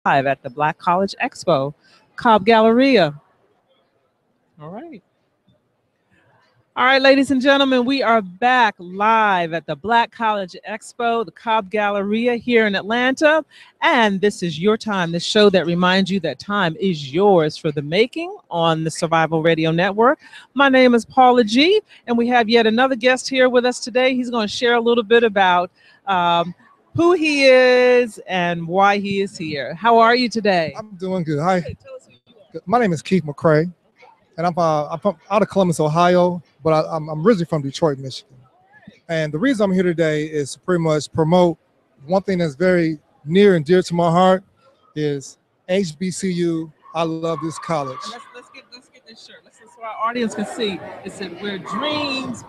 Live at the Black College Expo, Cobb Galleria. All right. All right, ladies and gentlemen, we are back live at the Black College Expo, the Cobb Galleria here in Atlanta. And this is your time, the show that reminds you that time is yours for the making on the Survival Radio Network. My name is Paula G, and we have yet another guest here with us today. He's going to share a little bit about who he is and why he is here. How are you today? I'm doing good. Hi. Okay, tell us who you are. My name is Keith McCrae, and I'm from out of Columbus, Ohio, but I'm originally from Detroit, Michigan. And the reason I'm here today is to pretty much promote one thing that's very near and dear to my heart is HBCU. I love this college. Let's get this shirt. So our audience can see. It said where dreams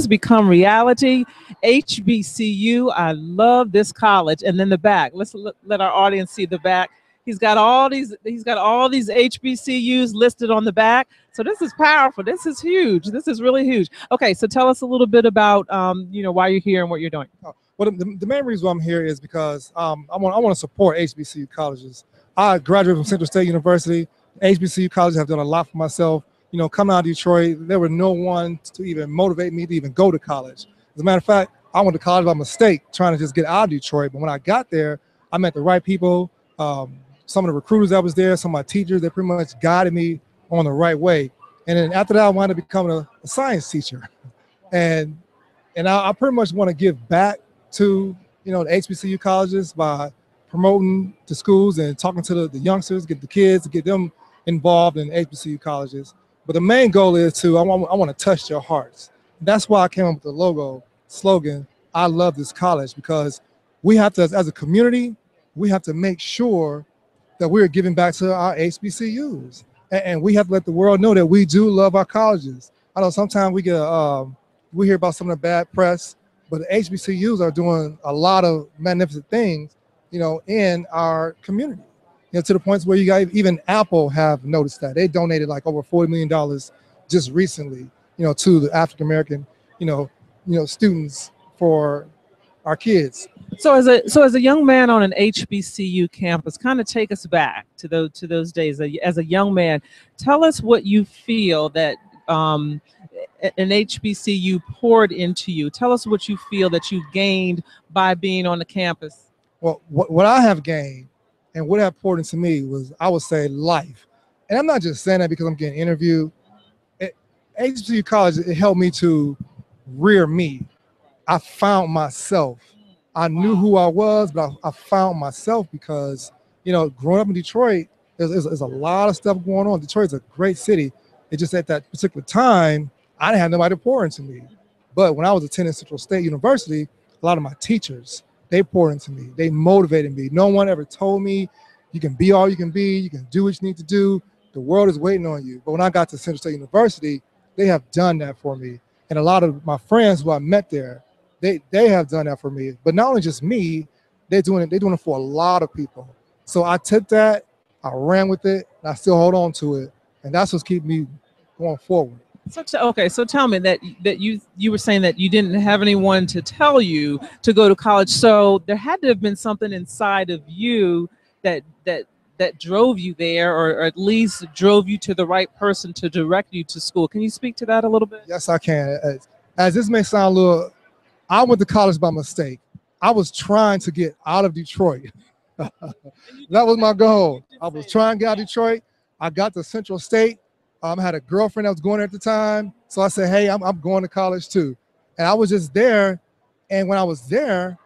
become reality. HBCU. I love this college. And then the back. Let our audience see the back. He's got all these HBCUs listed on the back. So this is powerful. This is huge. This is really huge. Okay, so tell us a little bit about why you're here and what you're doing. Well, the main reason why I'm here is because I want to support HBCU colleges. I graduated from Central State University. HBCU colleges have done a lot for myself. You know, coming out of Detroit, there was no one to even motivate me to even go to college. As a matter of fact, I went to college by mistake, trying to just get out of Detroit. But when I got there, I met the right people. Some of the recruiters that was there, some of my teachers, they pretty much guided me on the right way. And then after that, I wound up becoming a science teacher. And I pretty much want to give back to, the HBCU colleges by promoting to schools and talking to the youngsters, get the kids, to get them involved in HBCU colleges. But the main goal is I want to touch their hearts. That's why I came up with the slogan, I love this college, because we have to, as a community, we have to make sure that we're giving back to our HBCUs. And we have to let the world know that we do love our colleges. I know sometimes we hear about some of the bad press, but the HBCUs are doing a lot of magnificent things, in our community. To the points where you got even Apple have noticed that. They donated like over $40 million just recently, to the African American, students for our kids. So as a young man on an HBCU campus, kind of take us back to those days. As a young man, tell us what you feel that an HBCU poured into you. Tell us what you feel that you gained by being on the campus. Well, what I have gained and what have poured into me was, I would say, life. And I'm not just saying that because I'm getting interviewed. HBCU college, it helped me to rear me. I found myself. I knew who I was, but I found myself because, growing up in Detroit, there's a lot of stuff going on. Detroit is a great city. It's just at that particular time, I didn't have nobody to pour into me. But when I was attending Central State University, a lot of my teachers, they poured into me. They motivated me. No one ever told me, you can be all you can be. You can do what you need to do. The world is waiting on you. But when I got to Central State University, they have done that for me. And a lot of my friends who I met there, they have done that for me. But not only just me, they're doing it for a lot of people. So I took that, I ran with it, and I still hold on to it. And that's what's keeping me going forward. So tell me that you were saying that you didn't have anyone to tell you to go to college. So there had to have been something inside of you that drove you there, or at least drove you to the right person to direct you to school. Can you speak to that a little bit? Yes, I can. As this may sound a little, I went to college by mistake. I was trying to get out of Detroit. That was my goal. I was trying to get out of Detroit. I got to Central State. I had a girlfriend that was going there at the time. So I said, hey, I'm going to college too. And I was just there. And when I was there,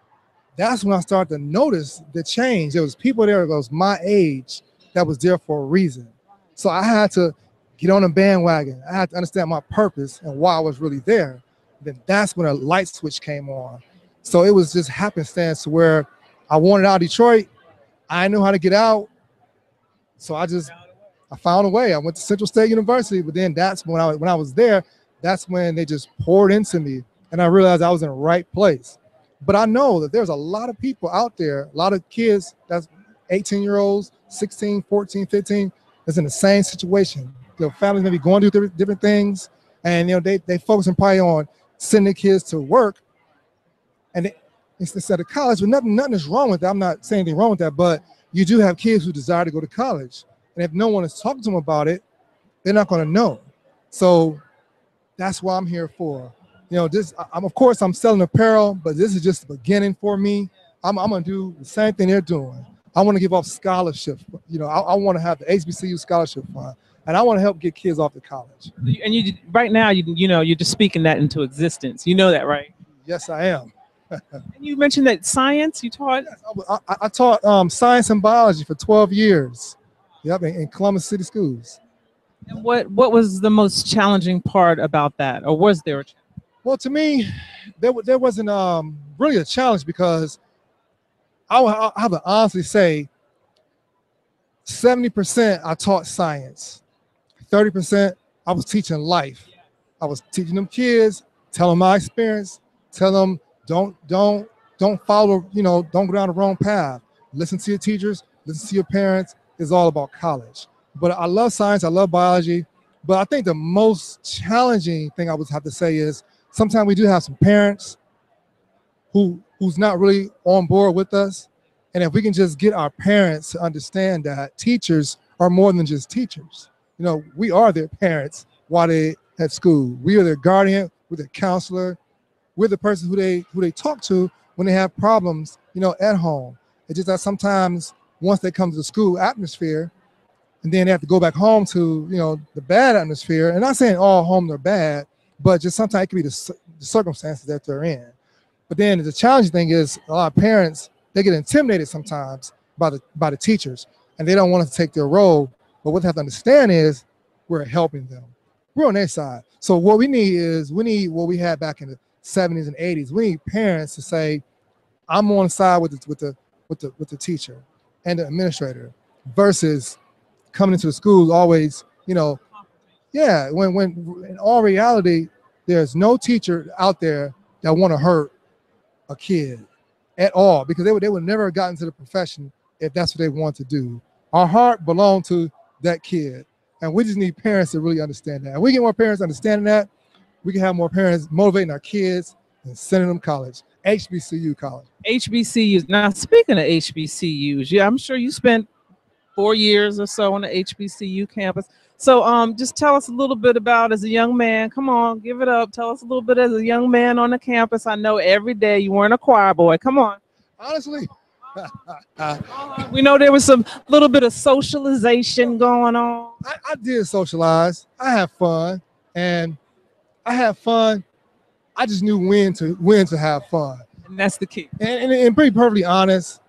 that's when I started to notice the change. There was people there that was my age that was there for a reason. So I had to get on the bandwagon. I had to understand my purpose and why I was really there. Then that's when a light switch came on. So it was just happenstance to where I wanted out of Detroit. I knew how to get out. So I found a way. I went to Central State University, but then that's when I was there, that's when they just poured into me. And I realized I was in the right place. But I know that there's a lot of people out there, a lot of kids that's 18-year-olds, 16, 14, 15, that's in the same situation. Their families may be going through different things, and they focusing probably on sending their kids to work, and instead of college. But nothing is wrong with that. I'm not saying anything wrong with that, but you do have kids who desire to go to college. And if no one is talking to them about it, they're not going to know. So that's why I'm here for. You know, of course, I'm selling apparel, but this is just the beginning for me. I'm going to do the same thing they're doing. I want to give off scholarships. You know, I want to have the HBCU scholarship fund, and I want to help get kids off to college. And you right now, you know, you're just speaking that into existence. You know that, right? Yes, I am. And you mentioned that science you taught. Yes, I taught science and biology for 12 years. Yep, in Columbus City schools. And what was the most challenging part about that, or was there a challenge? Well, to me, there wasn't really a challenge because I have to honestly say 70% I taught science, 30% I was teaching life. I was teaching them kids, telling them my experience, tell them don't follow, you know, don't go down the wrong path. Listen to your teachers, listen to your parents. It's all about college. But I love science, I love biology. But I think the most challenging thing I would have to say is sometimes we do have some parents who's not really on board with us. And if we can just get our parents to understand that teachers are more than just teachers. You know, we are their parents while they're at school. We are their guardian, we're their counselor, we're the person who they talk to when they have problems, you know, at home. It's just that sometimes once they come to the school atmosphere, and then they have to go back home to, you know, the bad atmosphere. And not saying all homes are bad, but just sometimes it can be the circumstances that they're in. But then the challenging thing is a lot of parents, they get intimidated sometimes by the teachers, and they don't want to take their role. But what they have to understand is we're helping them. We're on their side. So what we need what we had back in the 70s and 80s. We need parents to say, I'm on the side with the teacher and the administrator versus coming into the schools always, you know, yeah, when in all reality, there's no teacher out there that want to hurt a kid at all, because they would never have gotten to the profession if that's what they want to do. Our heart belonged to that kid, and we just need parents to really understand that. And we get more parents understanding that, we can have more parents motivating our kids and sending them college, HBCU college. HBCUs. Now, speaking of HBCUs, yeah, I'm sure you spent 4 years or so on the HBCU campus. So just tell us a little bit about, as a young man, come on, give it up. Tell us a little bit as a young man on the campus. I know every day you weren't a choir boy. Come on. Honestly, we know there was some little bit of socialization going on. I did socialize. I had fun, and I had fun. I just knew when to have fun. And that's the key. And pretty perfectly honest,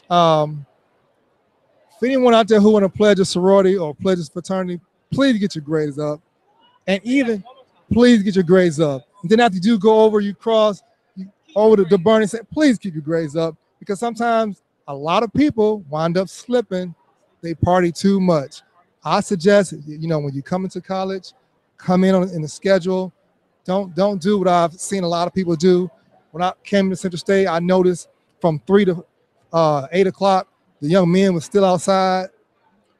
if anyone out there who want to pledge a sorority or pledge a fraternity, please get your grades up. And even, please get your grades up. And then after you do go over, you cross over the burning set, please keep your grades up, because sometimes a lot of people wind up slipping. They party too much. I suggest, you know, when you come into college, come in the schedule. Don't do what I've seen a lot of people do. When I came to Central State, I noticed from 3 to 8 o'clock, the young men were still outside.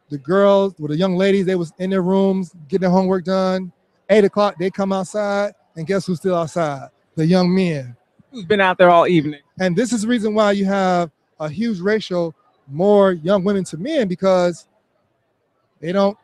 The girls, or the young ladies, they was in their rooms getting their homework done. 8 o'clock, they come outside, and guess who's still outside? The young men. Who's been out there all evening. And this is the reason why you have a huge ratio more young women to men, because they don't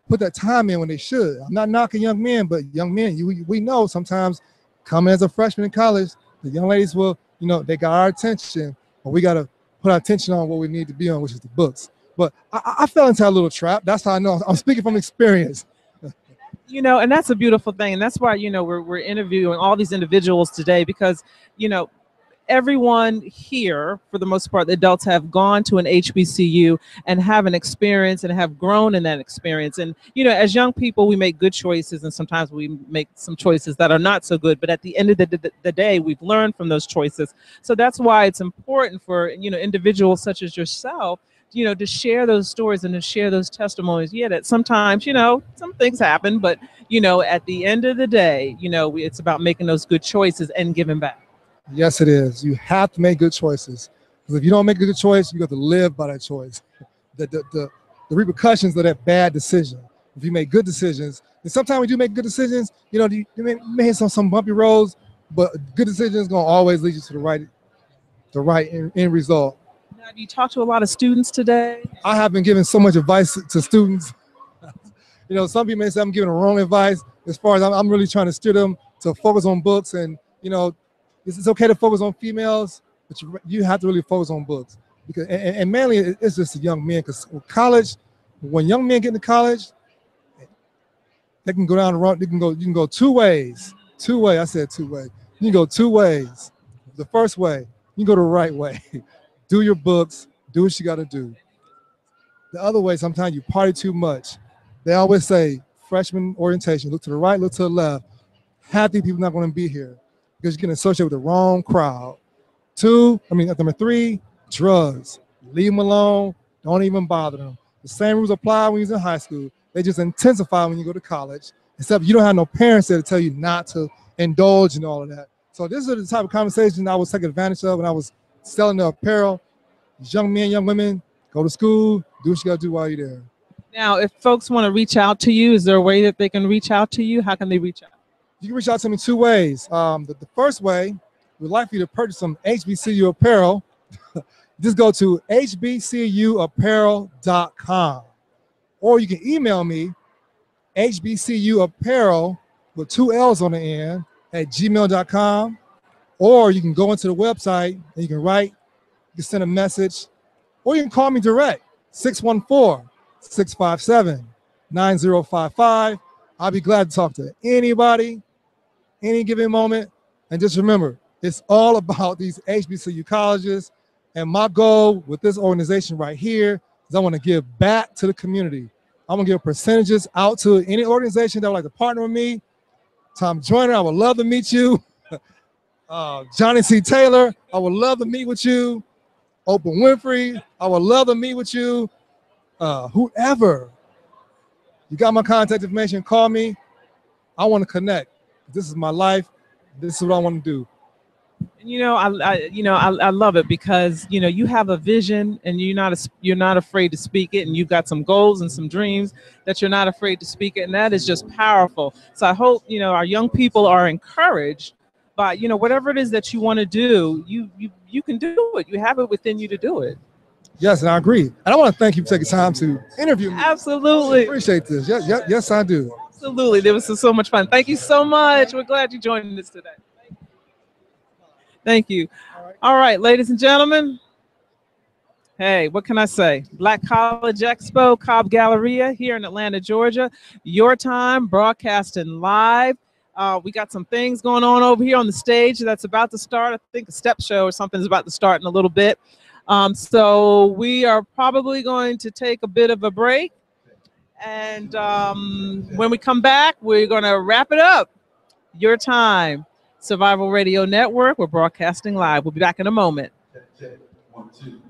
put that time in when they should. I'm not knocking young men, but young men, we know sometimes coming as a freshman in college, the young ladies will, you know, they got our attention, but we got to put our attention on what we need to be on, which is the books. But I fell into a little trap. That's how I know. I'm speaking from experience. You know, and that's a beautiful thing. And that's why, you know, we're interviewing all these individuals today, because, you know, everyone here, for the most part, the adults have gone to an HBCU and have an experience and have grown in that experience. And, you know, as young people, we make good choices, and sometimes we make some choices that are not so good. But at the end of the day, we've learned from those choices. So that's why it's important for, you know, individuals such as yourself, you know, to share those stories and to share those testimonies. Yeah, that sometimes, you know, some things happen, but, you know, at the end of the day, you know, it's about making those good choices and giving back. Yes, it is. You have to make good choices, because if you don't make a good choice, you have to live by that choice. The repercussions of that bad decision. If you make good decisions, and sometimes we do make good decisions, you know, you may hit some bumpy roads, but good decisions gonna always lead you to the right end result. Have you talked to a lot of students today? I have been giving so much advice to students. You know, some people may say I'm giving the wrong advice. As far as I'm really trying to steer them to focus on books, and you know, it's okay to focus on females, but you have to really focus on books because and mainly it's just the young men, because college, when young men get into college, they can go down the road. You can go two ways. Two way. I said two way. You can go two ways. The first way, you go the right way. Do your books. Do what you got to do. The other way, sometimes you party too much. They always say freshman orientation. Look to the right. Look to the left. Half these people not going to be here because you're getting associated with the wrong crowd. Number three, drugs. Leave them alone. Don't even bother them. The same rules apply when you're in high school. They just intensify when you go to college, except you don't have no parents there to tell you not to indulge in all of that. So this is the type of conversation I was taking advantage of when I was selling the apparel. Young men, young women, go to school, do what you got to do while you're there. Now, if folks want to reach out to you, is there a way that they can reach out to you? How can they reach out? You can reach out to me two ways. The first way, we'd like for you to purchase some HBCU apparel. Just go to hbcuapparel.com. Or you can email me, hbcuapparel with 2 L's on the end at gmail.com. Or you can go into the website and you can write, you can send a message, or you can call me direct, 614-657-9055. I'll be glad to talk to anybody, any given moment. And just remember, it's all about these HBCU colleges. And my goal with this organization right here is I want to give back to the community. I'm going to give percentages out to any organization that would like to partner with me. Tom Joyner, I would love to meet you. Johnny C. Taylor, I would love to meet with you. Oprah Winfrey, I would love to meet with you. Whoever. You got my contact information, call me. I want to connect. This is my life. This is what I want to do. You know, I love it because, you know, you have a vision and you're not afraid to speak it, and you've got some goals and some dreams that you're not afraid to speak it, and that is just powerful. So I hope, you know, our young people are encouraged by, you know, whatever it is that you want to do, you can do it. You have it within you to do it. Yes, and I agree. And I want to thank you for taking time to interview me. Absolutely. I appreciate this. Yes, I do. Absolutely. This was so much fun. Thank you so much. We're glad you joined us today. Thank you. All right, ladies and gentlemen. Hey, what can I say? Black College Expo, Cobb Galleria here in Atlanta, Georgia. Your time, broadcasting live. We got some things going on over here on the stage that's about to start. I think a step show or something is about to start in a little bit. So we are probably going to take a bit of a break. And when we come back, we're going to wrap it up. Your time. Survival Radio Network. We're broadcasting live. We'll be back in a moment. Check, 1, 2.